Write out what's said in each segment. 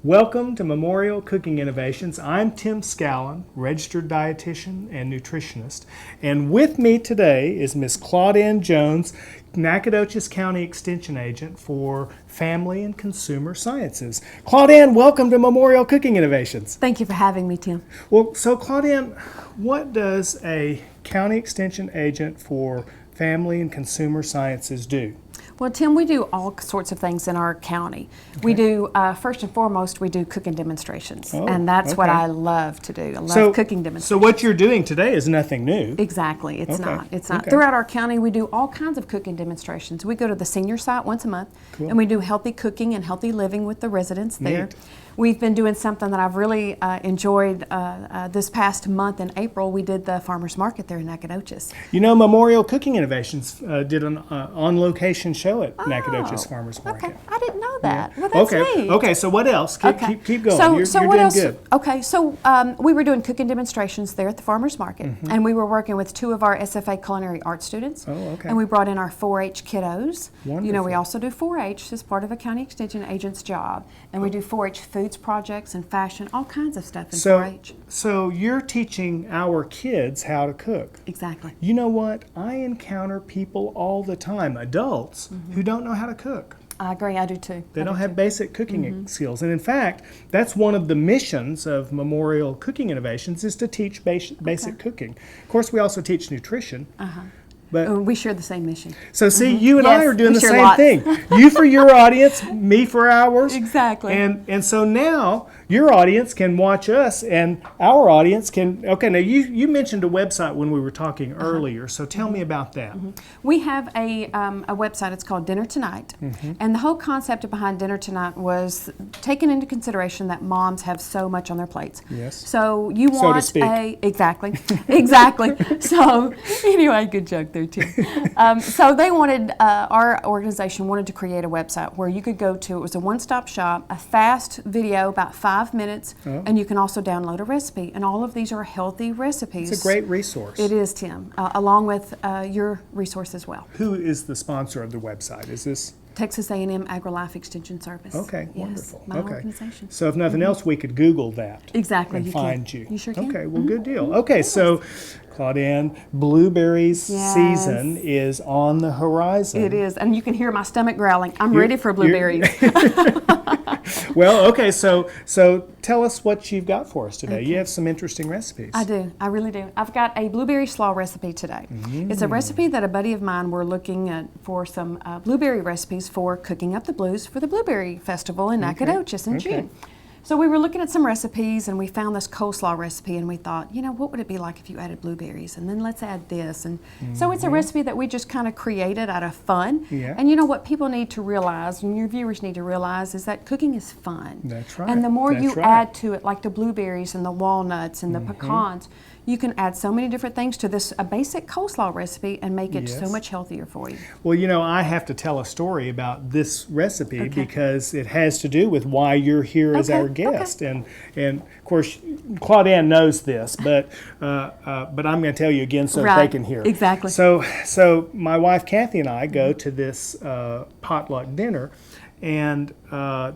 Welcome to Memorial Cooking Innovations. I'm Tim Scallon, registered dietitian and nutritionist. And with me today is Miss Claudine Jones, Nacogdoches County Extension Agent for Family and Consumer Sciences. Claudine, welcome to Memorial Cooking Innovations. Thank you for having me, Tim. Well, so Claudine, what does a County Extension Agent for Family and Consumer Sciences do? Well, Tim, we do all sorts of things in our county. Okay. We do, first and foremost, we do cooking demonstrations, and that's what I love to do. I love cooking demonstrations. So what you're doing today is nothing new. Exactly, it's not. It's not. Throughout our county, we do all kinds of cooking demonstrations. We go to the senior site once a month, and we do healthy cooking and healthy living with the residents there. Neat. We've been doing something that I've really enjoyed this past month in April. We did the farmers market there in Nacogdoches. You know, Memorial Cooking Innovations did an on-location show at Nacogdoches Farmers Market. Okay, I didn't know that. Yeah. Well, that's neat. Okay, so what else? Keep going. So you're what doing else? Good. Okay, so we were doing cooking demonstrations there at the farmers market, and we were working with two of our SFA culinary arts students. Oh, okay. And we brought in our 4-H kiddos. Wonderful. You know, we also do 4-H as part of a county extension agent's job, and we do 4-H foods projects and fashion, all kinds of stuff in 4-H. So you're teaching our kids how to cook. Exactly. You know what? I encounter people all the time, adults, who don't know how to cook. I agree, I do too. They don't have basic cooking skills. And in fact, that's one of the missions of Memorial Cooking Innovations is to teach basic cooking. Of course, we also teach nutrition. But we share the same mission. So see, you and I are doing the same lots. thing. You for your audience, me for ours. Exactly. And so now your audience can watch us and our audience can, okay, now you mentioned a website when we were talking earlier, so tell me about that. We have a website, it's called Dinner Tonight, and the whole concept behind Dinner Tonight was taking into consideration that moms have so much on their plates. Yes. So you want to speak. exactly. So anyway, good joke there too. So they wanted, our organization wanted to create a website where you could go to, it was a one-stop shop, a fast video, about 5 minutes, and you can also download a recipe. And all of these are healthy recipes. It's a great resource. It is, Tim, along with your resource as well. Who is the sponsor of the website? Is this? Texas A&M AgriLife Extension Service. Okay, yes, wonderful. my organization. So if nothing else, we could Google that. Exactly, and you find can. you. You sure can. Okay, well, good deal. Okay, so Claudine, blueberries season is on the horizon. It is, and you can hear my stomach growling. I'm ready for blueberries. Well, okay, so tell us what you've got for us today. You have some interesting recipes. I do, I really do. I've got a blueberry slaw recipe today. It's a recipe that a buddy of mine were looking at for some blueberry recipes for cooking up the blues for the Blueberry Festival in Nacogdoches in June. So we were looking at some recipes and we found this coleslaw recipe and we thought, you know, what would it be like if you added blueberries? And then let's add this. And so it's a recipe that we just kind of created out of fun. Yeah. And you know what people need to realize, and your viewers need to realize, is that cooking is fun. That's right. And the more you add to it, like the blueberries and the walnuts and the pecans, you can add so many different things to this a basic coleslaw recipe and make it so much healthier for you. Well, you know, I have to tell a story about this recipe because it has to do with why you're here as our guest. And of course, Claudine knows this, but I'm going to tell you again so they can hear. Exactly. So my wife Kathy and I go to this potluck dinner. And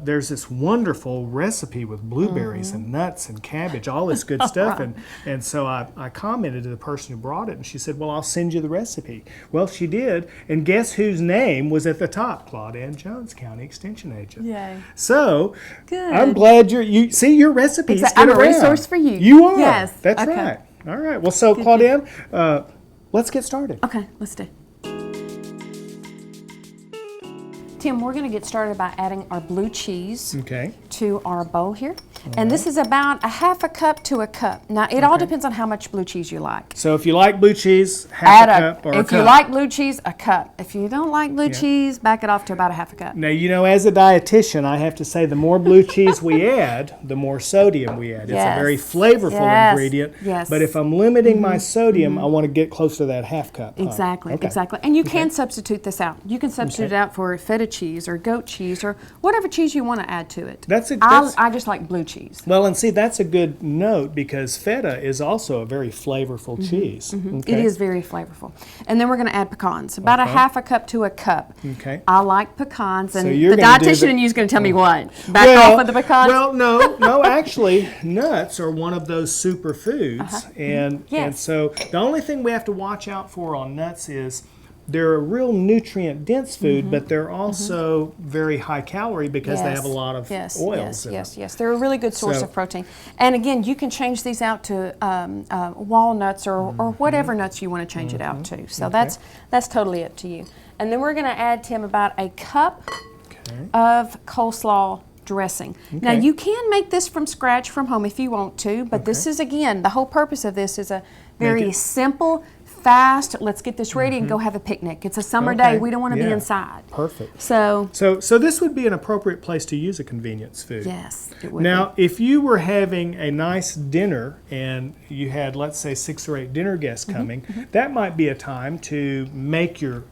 there's this wonderful recipe with blueberries and nuts and cabbage, all this good stuff. And so I commented to the person who brought it, and she said, well, I'll send you the recipe. Well, she did, and guess whose name was at the top? Claudine Jones, County Extension Agent. Yay. So good. I'm glad you see your recipes. I'm a resource for you. You are. Yes. That's right. All right. Well, so Claudine, let's get started. Okay, let's do. Tim, we're going to get started by adding our blue cheese to our bowl here. And this is about a half a cup to a cup. Now, it all depends on how much blue cheese you like. So if you like blue cheese, half a cup or a cup. If you like blue cheese, a cup. If you don't like blue cheese, back it off to about a half a cup. Now, you know, as a dietitian, I have to say the more blue cheese we add, the more sodium we add. It's a very flavorful ingredient. Yes. But if I'm limiting my sodium, I want to get close to that half cup. Exactly, exactly. And you can substitute this out. You can substitute it out for feta cheese or goat cheese or whatever cheese you want to add to it. I just like blue cheese. cheese. Well, and see, that's a good note because feta is also a very flavorful cheese. Okay. It is very flavorful. And then we're going to add pecans, about a half a cup to a cup. Okay. I like pecans, and So you're the gonna do dietitian the- in you is going to tell me what? Back off of the pecans? Well, no, actually, nuts are one of those superfoods, and Yes. so the only thing we have to watch out for on nuts is they're a real nutrient-dense food, but they're also very high calorie because they have a lot of oils in them. Yes. They're a really good source So- of protein. And again, you can change these out to walnuts or whatever nuts you want to change it out to. So that's totally up to you. And then we're going to add, Tim, about a cup of coleslaw dressing. Now, you can make this from scratch from home if you want to, but this is, again, the whole purpose of this is a very simple, fast, let's get this ready and go have a picnic. It's a summer day. We don't want to be inside. Perfect. So this would be an appropriate place to use a convenience food. yes, it would Now, if you were having a nice dinner and you had, let's say, 6 or 8 dinner guests coming, that might be a time to make your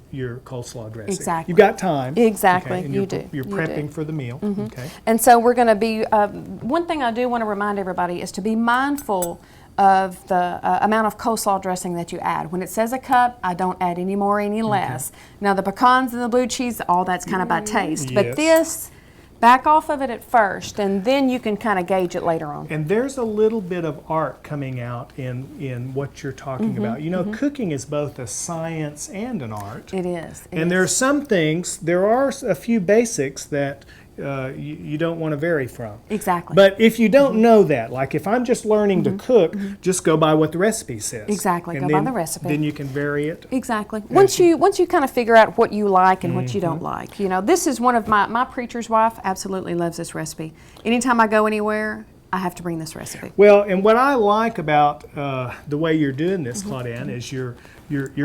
coleslaw dressing. Exactly. You've got time. Exactly, and you do. You're You prepping do. for the meal. Okay. And so we're going to be, one thing I do want to remind everybody is to be mindful of the amount of coleslaw dressing that you add. When it says a cup, I don't add any more, any less. Now the pecans and the blue cheese, all that's kind of by taste. But Yes. this, back off of it at first, and then you can kind of gauge it later on. And there's a little bit of art coming out in what you're talking about. You know, cooking is both a science and an art. It is. And there are some things, there are a few basics that you don't want to vary from. Exactly. But if you don't know that, like if I'm just learning to cook, just go by what the recipe says. Exactly, And go by then- the recipe. Then you can vary it. Exactly. Once you kind of figure out what you like and what you don't like, you know, this is one of my preacher's wife absolutely loves this recipe. Anytime I go anywhere, I have to bring this recipe. Well, and what I like about the way you're doing this, Claudiane, is you're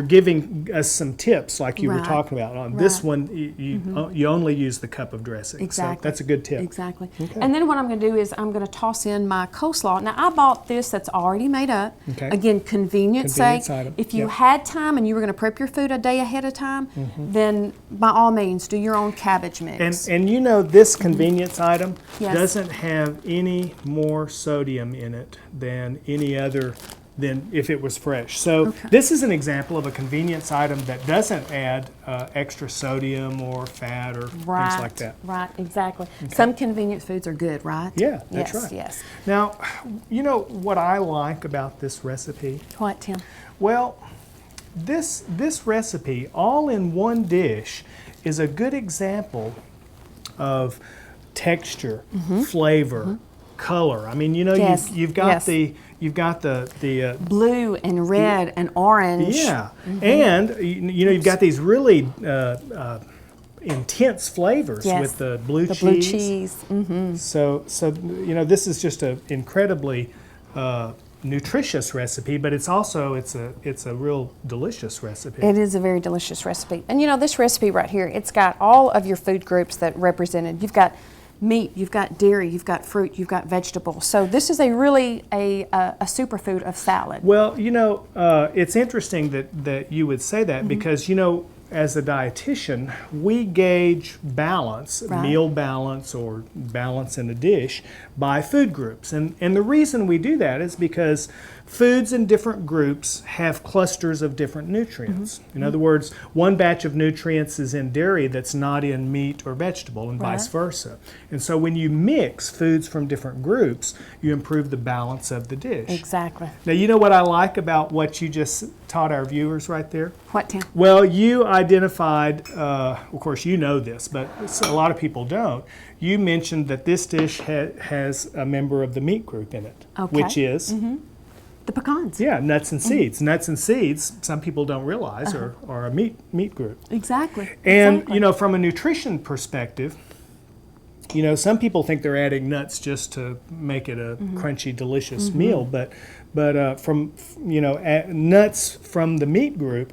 giving us some tips, like you were Right. talking about. On this one, you only use the cup of dressing. Exactly. So that's a good tip. Exactly. And then what I'm going to do is I'm going to toss in my coleslaw. Now, I bought this that's already made up. Okay. Again, convenience Convenience sake. item. If you Yep. had time and you were going to prep your food a day ahead of time, then by all means, do your own cabbage mix. And you know this convenience item Yes. doesn't have any more sodium in it than any other than if it was fresh. So this is an example of a convenience item that doesn't add extra sodium or fat or things like that. Right, exactly. Some convenience foods are good, right? Yeah, that's yes, right. Yes. Now, you know what I like about this recipe? What, Tim? Well, this recipe, all in one dish, is a good example of texture, flavor, color. I mean, you know, Yes, you've got yes. you've got the Blue and red and orange. yeah, and you know you've got these really intense flavors Yes. with the blue The cheese. blue cheese. So you know this is just an incredibly nutritious recipe, but it's a real delicious recipe. It is a very delicious recipe. And you know, this recipe right here, it's got all of your food groups that represented. You've got meat, you've got dairy, you've got fruit, you've got vegetables. So this is a really a superfood of salad. Well, you know, it's interesting that you would say that because, you know, as a dietitian, we gauge balance, Right. meal balance or balance in a dish by food groups. And the reason we do that is because foods in different groups have clusters of different nutrients. In other words, one batch of nutrients is in dairy that's not in meat or vegetable and vice versa. And so when you mix foods from different groups, you improve the balance of the dish. Exactly. Now, you know what I like about what you just taught our viewers right there? What, Tim? Well, you identified, of course you know this, but a lot of people don't. You mentioned that this dish has a member of the meat group in it, Okay. which is, The pecans. yeah, nuts and seeds. Nuts and seeds, some people don't realize, are a meat group. Exactly. And, Exactly. you know, from a nutrition perspective, you know, some people think they're adding nuts just to make it a crunchy, delicious meal, but from, you know, nuts from the meat group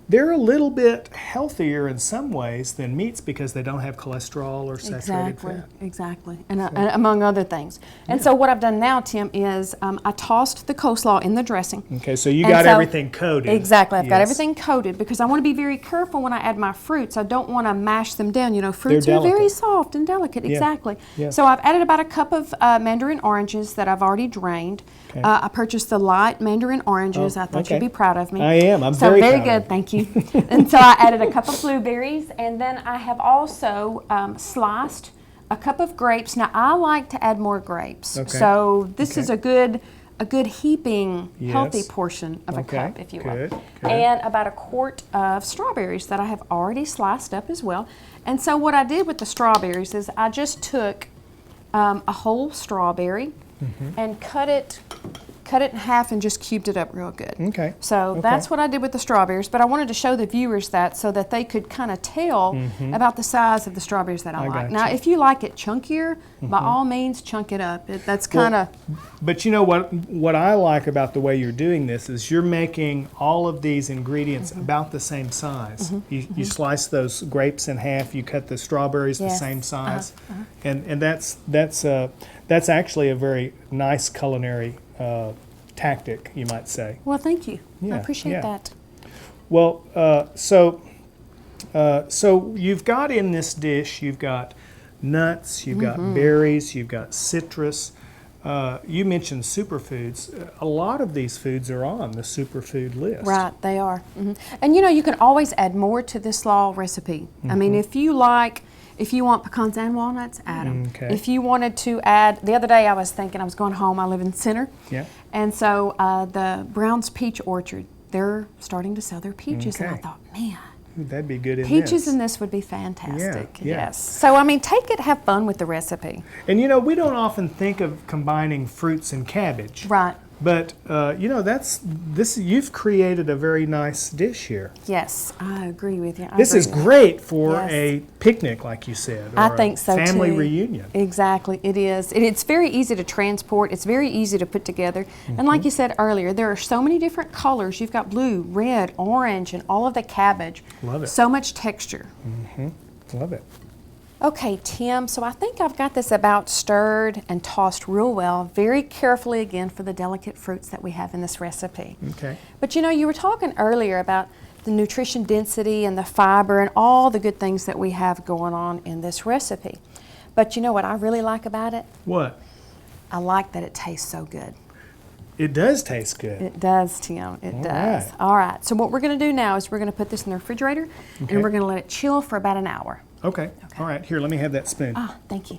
they're a little bit healthier in some ways than meats because they don't have cholesterol or saturated fat. Exactly, and among other things. And so what I've done now, Tim, is I tossed the coleslaw in the dressing. Okay, so you got everything coated. Exactly, I've got everything coated because I want to be very careful when I add my fruits. I don't want to mash them down. You know, fruits are very soft and delicate. Exactly. Yeah. So I've added about a cup of mandarin oranges that I've already drained. Okay. I purchased the light mandarin oranges. I thought you'd be proud of me. I am. I'm so very very proud good. Thank you. And so I added a cup of blueberries, and then I have also sliced a cup of grapes. Now I like to add more grapes. Okay. So this is a good heaping, healthy portion of a cup, if you will. Good. And about a quart of strawberries that I have already sliced up as well. And so what I did with the strawberries is I just took a whole strawberry and cut it in half and just cubed it up real good. Okay. So that's what I did with the strawberries, but I wanted to show the viewers that so that they could kind of tell about the size of the strawberries that I like. Now, if you like it chunkier, by all means, chunk it up. That's kind of... But you know what I like about the way you're doing this is you're making all of these ingredients about the same size. You slice those grapes in half, you cut the strawberries the same size, and that's actually a very nice culinary tactic, you might say. Well, thank you. Yeah, I appreciate that. Well, so you've got in this dish, you've got nuts, you've got berries, you've got citrus. You mentioned superfoods. A lot of these foods are on the superfood list. Right, they are. And you know, you can always add more to this slaw recipe. I mean, if you want pecans and walnuts, add them. Okay. If you wanted to add, the other day I was thinking, I was going home, I live in the center. Yeah. And so the Brown's Peach Orchard, they're starting to sell their peaches. And I thought, man, Ooh, that'd be good in peaches this. in this would be fantastic. Yeah. Yes. So, I mean, take it, have fun with the recipe. And you know, we don't often think of combining fruits and cabbage. Right. But you know, you've created a very nice dish here. Yes, I agree with you. This is great for a picnic, like you said, or I think so, family too. reunion. Exactly, it is. It's very easy to transport. It's very easy to put together. And like you said earlier, there are so many different colors. You've got blue, red, orange, and all of the cabbage. Love it. So much texture. Love it. Okay, Tim, so I think I've got this about stirred and tossed real well, very carefully again for the delicate fruits that we have in this recipe. Okay. But you know, you were talking earlier about the nutrition density and the fiber and all the good things that we have going on in this recipe. But you know what I really like about it? What? I like that it tastes so good. It does taste good. It does, Tim. It does. Right. All right, so what we're going to do now is we're going to put this in the refrigerator and we're going to let it chill for about an hour. Okay. All right. Here, let me have that spoon. Ah, thank you.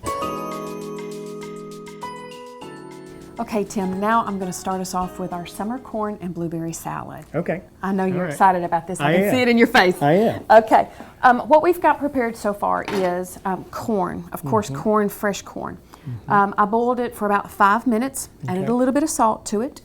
Okay, Tim, now I'm going to start us off with our summer corn and blueberry salad. Okay. I know you're All right. excited about this. I I can am. see it in your face. I am. Okay. What we've got prepared so far is corn. Of course, corn, fresh corn. I boiled it for about 5 minutes, added a little bit of salt to it,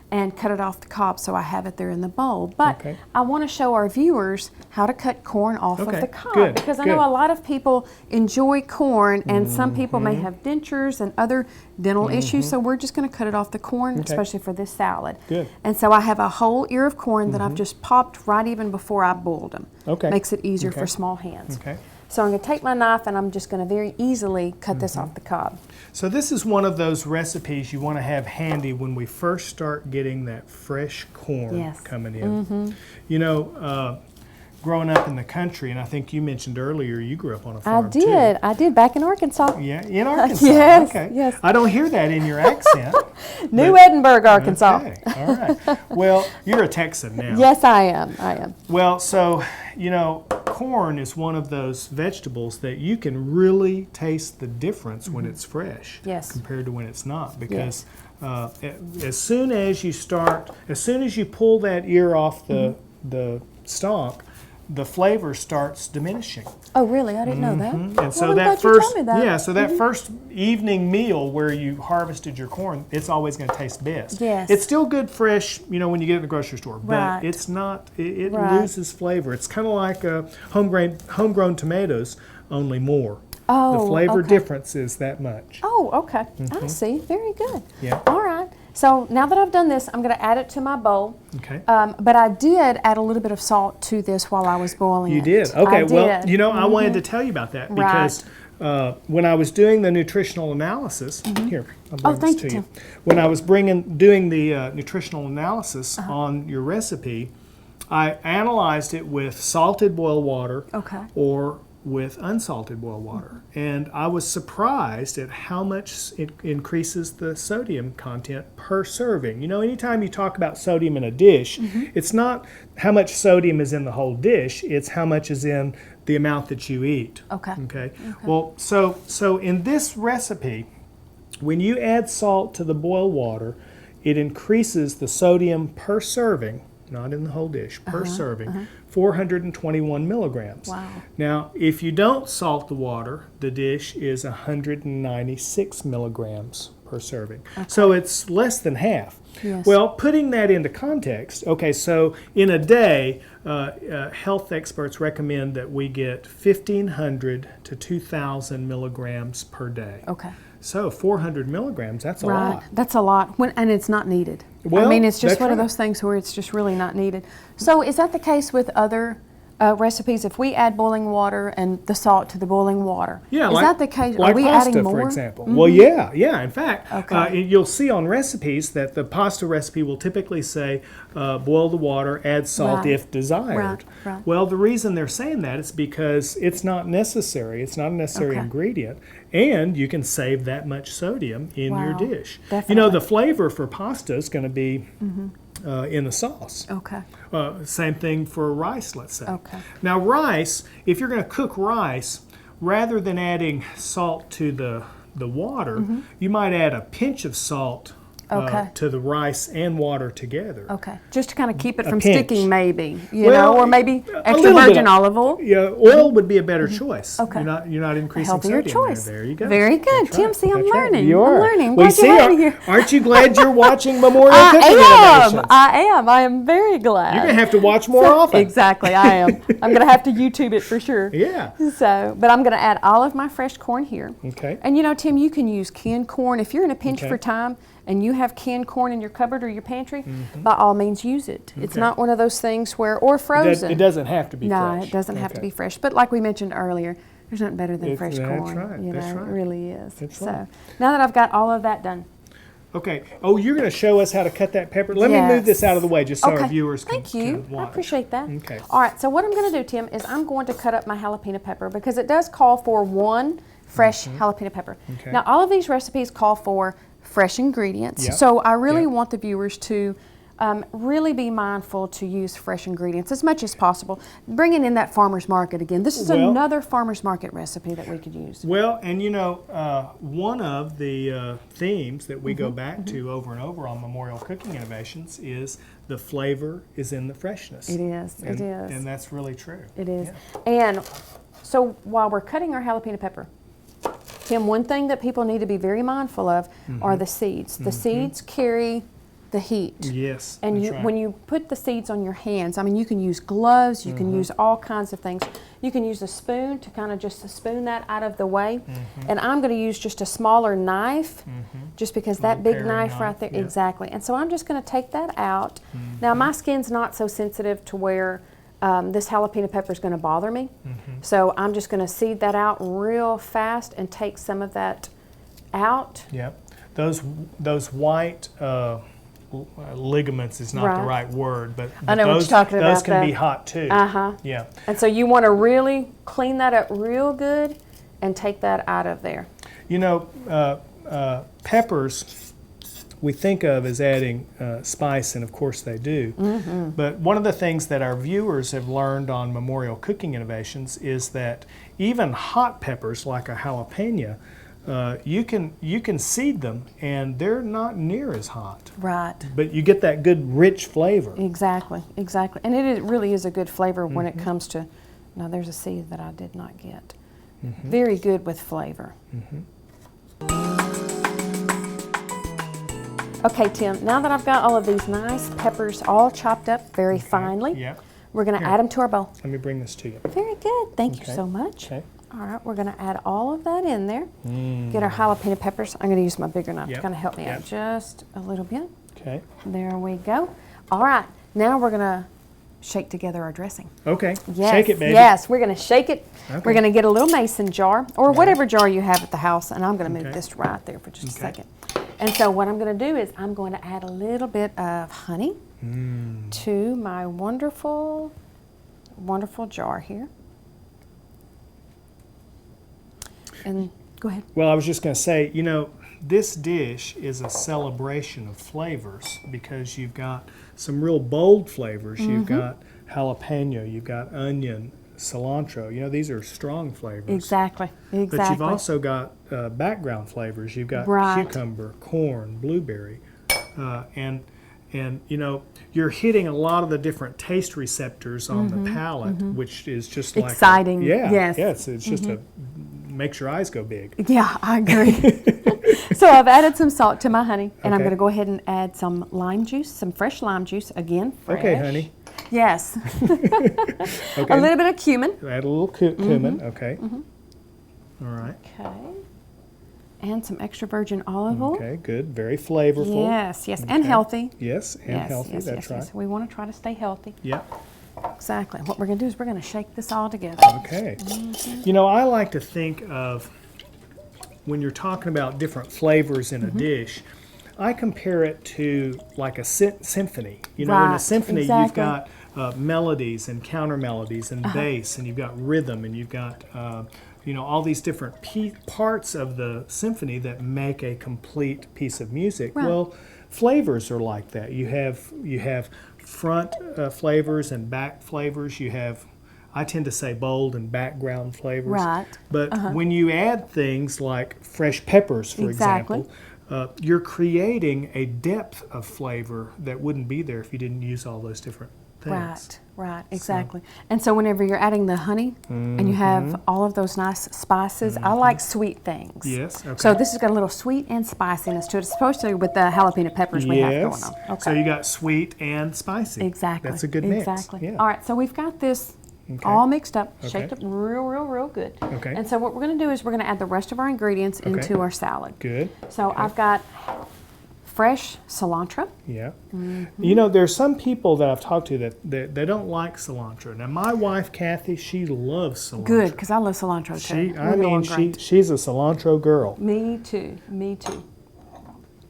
and cut it off the cob so I have it there in the bowl. But I want to show our viewers how to cut corn off of the cob because I know a lot of people enjoy corn and some people may have dentures and other dental issues, so we're just going to cut it off the corn, especially for this salad. Good. And so I have a whole ear of corn that I've just popped right even before I boiled them. Okay. Makes it easier for small hands. Okay. So I'm going to take my knife and I'm just going to very easily cut this off the cob. So this is one of those recipes you want to have handy when we first start getting that fresh corn coming in. You know, growing up in the country, and I think you mentioned earlier you grew up on a farm too. I did, back in Arkansas. Yeah, in Arkansas. Yes, Okay. yes. I don't hear that in your accent. New Edinburgh, Arkansas. Okay. All right. Well, you're a Texan now. Yes, I am. Well, so, you know, corn is one of those vegetables that you can really taste the difference when it's fresh compared to when it's not, because as soon as you pull that ear off the stalk, the flavor starts diminishing. Oh, really? I didn't know that. And so I'm that glad you first, told me that. so that first evening meal where you harvested your corn, it's always going to taste best. Yes. It's still good fresh, you know, when you get it in the grocery store, but it's not. It loses flavor. It's kind of like homegrown tomatoes, only more. Oh, the flavor difference is that much. Oh, okay. I see. Very good. Yeah. All right. So now that I've done this, I'm going to add it to my bowl. Okay. But I did add a little bit of salt to this while I was boiling You it. did? Okay. I Well, did. you know, I wanted to tell you about that because when I was doing the nutritional analysis, here, I'll bring this thank to you, you. Tim. When I was doing the nutritional analysis on your recipe, I analyzed it with salted boiled water or with unsalted boiled water. And I was surprised at how much it increases the sodium content per serving. You know, anytime you talk about sodium in a dish, it's not how much sodium is in the whole dish, it's how much is in the amount that you eat. Okay. Well, so in this recipe, when you add salt to the boiled water, it increases the sodium per serving, not in the whole dish, per serving, 421 milligrams. Wow. Now, if you don't salt the water, the dish is 196 milligrams per serving. So it's less than half. Yes. Well, putting that into context, okay, so in a day, health experts recommend that we get 1,500 to 2,000 milligrams per day. Okay. So 400 milligrams, that's a lot. That's a lot, and it's not needed. Well, I mean, it's just that's one of right. those things where it's just really not needed. So is that the case with other recipes? If we add boiling water and the salt to the boiling water, Yeah, is like, that the case? like Are we pasta, adding more? for example. Well, yeah. In fact, Okay. you'll see on recipes that the pasta recipe will typically say, boil the water, add salt Right. if desired. Right. Well, the reason they're saying that is because it's not necessary. It's not a necessary Okay. ingredient, and you can save that much sodium in your Wow. dish. Definitely. You know, the flavor for pasta is going to be in the sauce. Okay. Same thing for rice, let's say. Okay. Now rice, if you're going to cook rice, rather than adding salt to the water, you might add a pinch of salt Okay. to the rice and water together. Okay. Just to kind of keep it A from pinch. sticking, maybe, you Well, know, or maybe a extra little bit virgin of- olive oil. Yeah, oil would be a better choice. Okay. You're not increasing Healthier sodium choice. there. There you go. Very good. That's Tim, right. see, I'm That's right. learning. You I'm are. learning. Well, Glad you see, had me here. aren't you glad you're watching Memorial I Cooking am. Innovations? I am. I am very glad. You're going to have to watch more often. Exactly, I am. I'm going to have to YouTube it for sure. Yeah. So, but I'm going to add all of my fresh corn here. Okay. And you know, Tim, you can use canned corn. If you're in a pinch Okay. for time and you have canned corn in your cupboard or your pantry, by all means use it. It's Okay. not one of those things where, or frozen. It doesn't have to be No, fresh. it doesn't have to Okay. be fresh. But like we mentioned earlier, there's nothing better than fresh That's corn. right, You know, that's right. it really is. That's so right. now that I've got all of that done. Okay. Oh, you're going to show us how to cut that pepper. Let me move this out of the way just so our viewers can, Thank you. can watch. I appreciate that. Okay. All right, so what I'm going to do, Tim, is I'm going to cut up my jalapeno pepper because it does call for one fresh jalapeno pepper. Okay. Now, all of these recipes call for fresh ingredients, Yep. so I really Yep. want the viewers to really be mindful to use fresh ingredients as much as possible. Bringing in that farmer's market again. This is Well- another farmer's market recipe that we could use. Well, and you know, one of the themes that we go back to over and over on Memorial Cooking Innovations is the flavor is in the freshness. It is. And, It is. And that's really true. It is. Yeah. And so while we're cutting our jalapeno pepper, Tim, one thing that people need to be very mindful of are the seeds. The seeds carry the heat. Yes. And that's you, right. when you put the seeds on your hands, I mean, you can use gloves, you can use all kinds of things. You can use a spoon to kind of just spoon that out of the way. And I'm going to use just a smaller knife, just because that big paring knife right knife, there, yeah. exactly. And so I'm just going to take that out. Now, my skin's not so sensitive to where this jalapeno pepper is going to bother me. So I'm just going to seed that out real fast and take some of that out. Yep. Those white ligaments is not the Right. right word, but I know what those, you're talking those about, can though. be hot too. Uh-huh. Yeah. And so you want to really clean that up real good and take that out of there. You know, peppers we think of as adding spice, and of course they do. But one of the things that our viewers have learned on Memorial Cooking Innovations is that even hot peppers like a jalapeno, you can seed them and they're not near as hot. Right. But you get that good rich flavor. Exactly, exactly. And it really is a good flavor when it comes to, now there's a seed that I did not get. Very good with flavor. Okay, Tim, now that I've got all of these nice peppers all chopped up very finely, Yep. we're going to Here. add them to our bowl. Let me bring this to you. Very good. Thank you Okay. so much. Okay. All right, we're going to add all of that in there. Get our jalapeno peppers. I'm going to use my bigger knife to kind of help me out just a little bit. Okay. There we go. All right, now we're going to shake together our dressing. Okay. Yes, Shake it, baby. yes, we're going to shake it. Okay. We're going to get a little mason jar or whatever jar you have at the house, and I'm going to move this right there for just a second. And so what I'm going to do is I'm going to add a little bit of honey to my wonderful, wonderful jar here. And go ahead. Well, I was just going to say, you know, this dish is a celebration of flavors because you've got some real bold flavors. You've got jalapeno, you've got onion, cilantro. You know, these are strong flavors. Exactly. But you've also got background flavors. You've got cucumber, corn, blueberry, and you know, you're hitting a lot of the different taste receptors on the palate, which is just like exciting. Yes. It's just makes your eyes go big. Yeah, I agree. So I've added some salt to my honey, and I'm going to go ahead and add some lime juice, some fresh lime juice, again, fresh. Okay, honey. Yes. A little bit of cumin. Add a little cumin, okay. All right. Okay. And some extra virgin olive oil. Okay, good. Very flavorful. Yes, and healthy. Yes, and healthy, that's right. Yes. We want to try to stay healthy. Yep. Exactly. What we're going to do is we're going to shake this all together. Okay. You know, I like to think of, when you're talking about different flavors in a dish, I compare it to like a symphony. You know, in a symphony you've got melodies and counter melodies and bass, and you've got rhythm, and you've got you know, all these different parts of the symphony that make a complete piece of music. Well, flavors are like that. You have front flavors and back flavors. You have, I tend to say, bold and background flavors. Right. But when you add things like fresh peppers, for example, you're creating a depth of flavor that wouldn't be there if you didn't use all those different things. Right, exactly. And so whenever you're adding the honey and you have all of those nice spices, I like sweet things. Yes, okay. So this has got a little sweet and spiciness to it, especially with the jalapeno peppers we have going on. Okay. So you got sweet and spicy. Exactly. That's a good mix. Exactly. Yeah. All right, so we've got this all mixed up, shaked up real good. Okay. And so what we're going to do is we're going to add the rest of our ingredients into our salad. Good. So I've got fresh cilantro. Yeah. You know, there's some people that I've talked to that they don't like cilantro. Now, my wife, Kathy, she loves cilantro. Good, because I love cilantro too. She's a cilantro girl. Me too.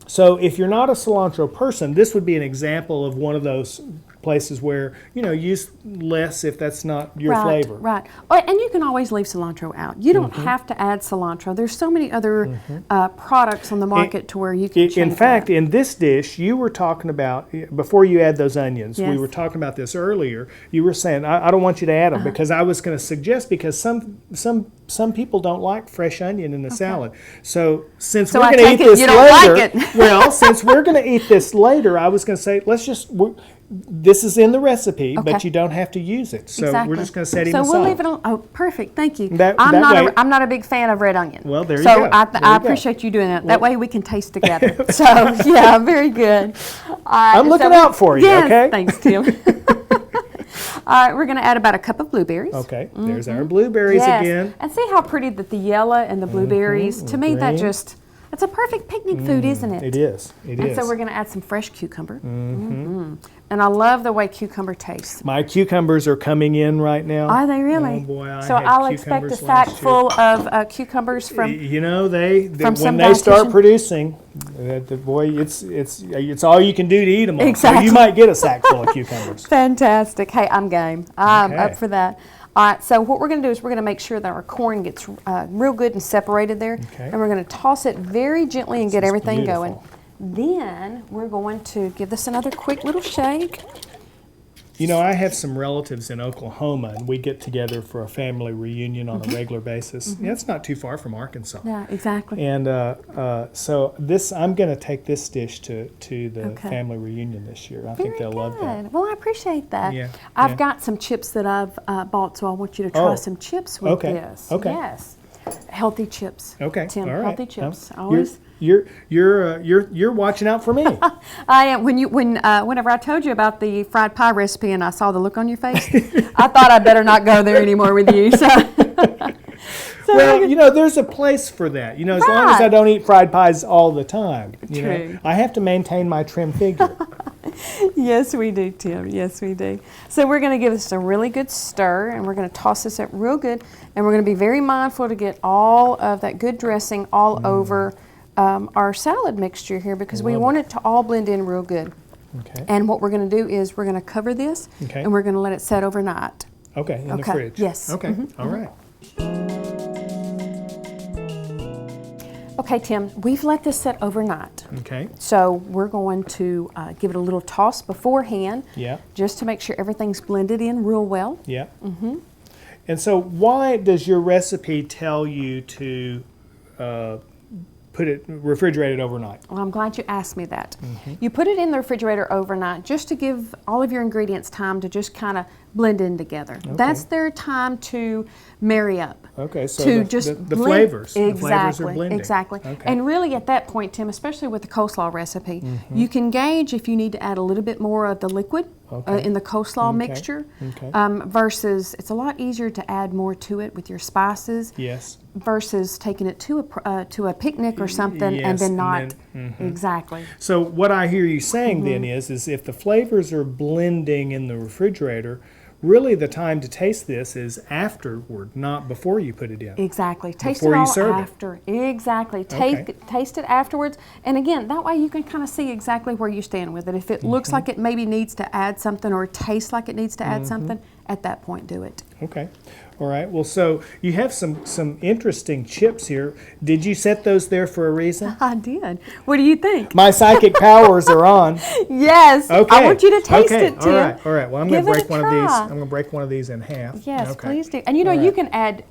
So if you're not a cilantro person, this would be an example of one of those places where, you know, use less if that's not your flavor. Right. Oh, and you can always leave cilantro out. You don't have to add cilantro. There's so many other products on the market to where you can change In fact, in this dish, you were talking about, before you add those onions, we were talking about this earlier, you were saying, I don't want you to add them because I was going to suggest, because some people don't like fresh onion in the salad. So since we're going to eat this later, since we're going to eat this later, I was going to say, this is in the recipe, but you don't have to use it. So we're just going to set him aside. So we'll leave it on. Oh, perfect. Thank you. I'm not a big fan of red onion. Well, there you go. So I appreciate you doing that. That way we can taste together. So, yeah, very good. I'm looking out for you, okay? Thanks, Tim. All right, we're going to add about a cup of blueberries. Okay, there's our blueberries again. And see how pretty that the yellow and the blueberries, to me, that just... It's a perfect picnic food, isn't it? It is. And so we're going to add some fresh cucumber. And I love the way cucumber tastes. My cucumbers are coming in right now. Are they really? Oh boy, I'll expect a sack full of cucumbers from. You know, when they start producing, it's all you can do to eat them all. Exactly. So you might get a sack full of cucumbers. Fantastic. Hey, I'm game. I'm up for that. All right, so what we're going to do is we're going to make sure that our corn gets real good and separated there. And we're going to toss it very gently and get everything going. Then we're going to give this another quick little shake. You know, I have some relatives in Oklahoma, and we get together for a family reunion on a regular basis. Yeah, it's not too far from Arkansas. Yeah, exactly. And so I'm going to take this dish to the family reunion this year. I think they'll love that. Well, I appreciate that. Yeah, I've got some chips that I've bought, so I want you to try some chips with this. Okay. Yes. Healthy chips. Okay. Tim, all right. healthy chips. Always. You're watching out for me. I am. Whenever I told you about the fried pie recipe and I saw the look on your face, I thought I better not go there anymore with you. So. Well, you know, there's a place for that. You know, as long as I don't eat fried pies all the time. You know, I have to maintain my trim figure. Yes, we do, Tim. Yes, we do. So we're going to give this a really good stir, and we're going to toss this up real good, and we're going to be very mindful to get all of that good dressing all over our salad mixture here, because we want it to all blend in real good. Okay. And what we're going to do is we're going to cover this, and we're going to let it set overnight. Okay, in the fridge. Yes. Okay, all right. Okay, Tim, we've let this set overnight. Okay. So we're going to give it a little toss beforehand, just to make sure everything's blended in real well. Yeah. And so why does your recipe tell you to refrigerate it overnight? Well, I'm glad you asked me that. You put it in the refrigerator overnight just to give all of your ingredients time to just kind of blend in together. That's their time to marry up. Okay, so to the flavors. Exactly, the flavors are blending. exactly. Okay. And really at that point, Tim, especially with the coleslaw recipe, you can gauge if you need to add a little bit more of the liquid in the coleslaw mixture versus it's a lot easier to add more to it with your spices versus taking it to a picnic or something and then not. Exactly. So what I hear you saying then is if the flavors are blending in the refrigerator, really the time to taste this is afterward, not before you put it in. Exactly. Taste before it all you serve after. Exactly. Taste it afterwards. And again, that way you can kind of see exactly where you stand with it. If it looks like it maybe needs to add something or tastes like it needs to add something, at that point do it. Okay. All right. Well, so you have some interesting chips here. Did you set those there for a reason? I did. What do you think? My psychic powers are on. Yes. Okay. I want you to taste it, Tim. All right. All right. Well, I'm going to break one of these. try. I'm going to break one of these in half. Yes, please do. And you know, you can add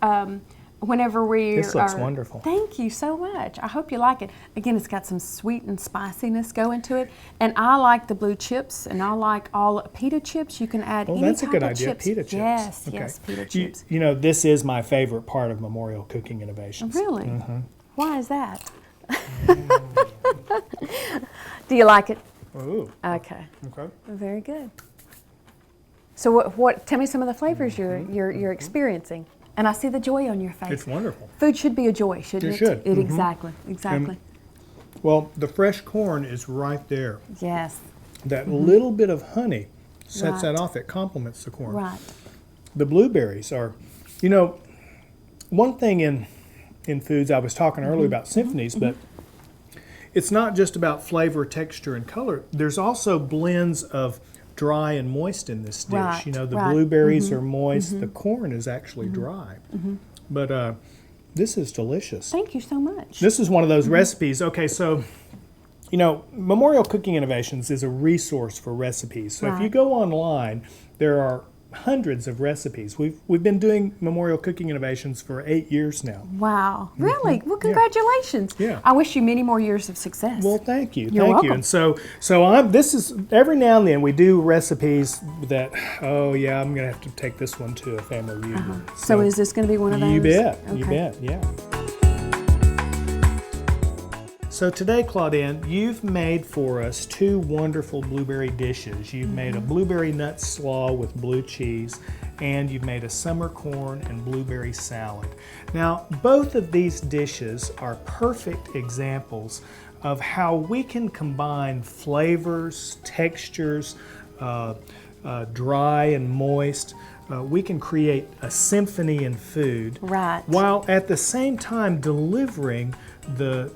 whenever we This looks wonderful. Thank you so much. I hope you like it. Again, it's got some sweet and spiciness going to it. And I like the blue chips, and I like all pita chips. You can add any that's a type good of idea. chips. Pita chips. Yes, Okay. yes, pita chips. You know, this is my favorite part of Memorial Cooking Innovations. Really? Why is that? Do you like it? Ooh. Okay. Okay. Very good. So what? Tell me some of the flavors you're experiencing. And I see the joy on your face. It's wonderful. Food should be a joy, shouldn't it? It should. Exactly. Well, the fresh corn is right there. Yes. That little bit of honey sets that off. It complements the corn. Right. The blueberries are, you know, one thing in foods, I was talking earlier about symphonies, but it's not just about flavor, texture, and color. There's also blends of dry and moist in this dish. Right, You know, the blueberries are moist. The corn is actually dry. But this is delicious. Thank you so much. This is one of those recipes. Okay, so, you know, Memorial Cooking Innovations is a resource for recipes. So if you go online, there are hundreds of recipes. We've been doing Memorial Cooking Innovations for 8 years now. Wow. Really? Well, congratulations. Yeah. I wish you many more years of success. Well, thank you. You're Thank welcome. you. And so this is every now and then we do recipes that, oh yeah, I'm going to have to take this one to a family reunion. So is this going to be one of those? You bet. Okay. You bet. Yeah. So today, Claudine, you've made for us 2 wonderful blueberry dishes. You've made a blueberry nut slaw with blue cheese, and you've made a summer corn and blueberry salad. Now, both of these dishes are perfect examples of how we can combine flavors, textures, dry and moist. We can create a symphony in food, while at the same time delivering the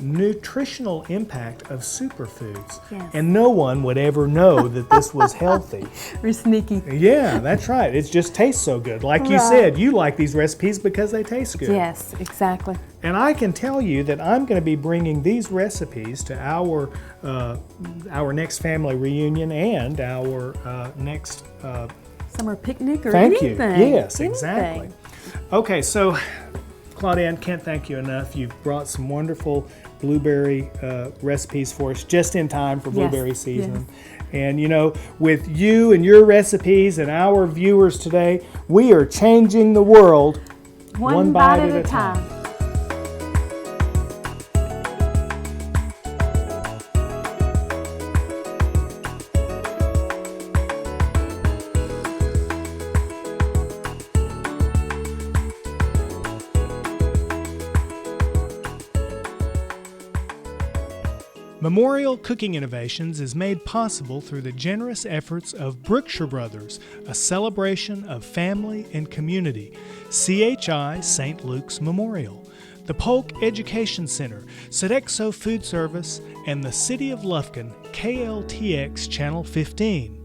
nutritional impact of superfoods. Yes. And no one would ever know that this was healthy. We're sneaky. Yeah, that's right. It just tastes so good. Like you said, you like these recipes because they taste good. Yes, exactly. And I can tell you that I'm going to be bringing these recipes to our next family reunion and our next summer picnic or Thank anything. you. Yes, Anything. exactly. Okay, so Claudine, can't thank you enough. You've brought some wonderful blueberry recipes for us just in time for blueberry season. Yes. And you know, with you and your recipes and our viewers today, we are changing the world One bite at a time. Memorial Cooking Innovations is made possible through the generous efforts of Brookshire Brothers, a celebration of family and community, CHI St. Luke's Memorial, the Polk Education Center, Sodexo Food Service, and the City of Lufkin, KLTX Channel 15.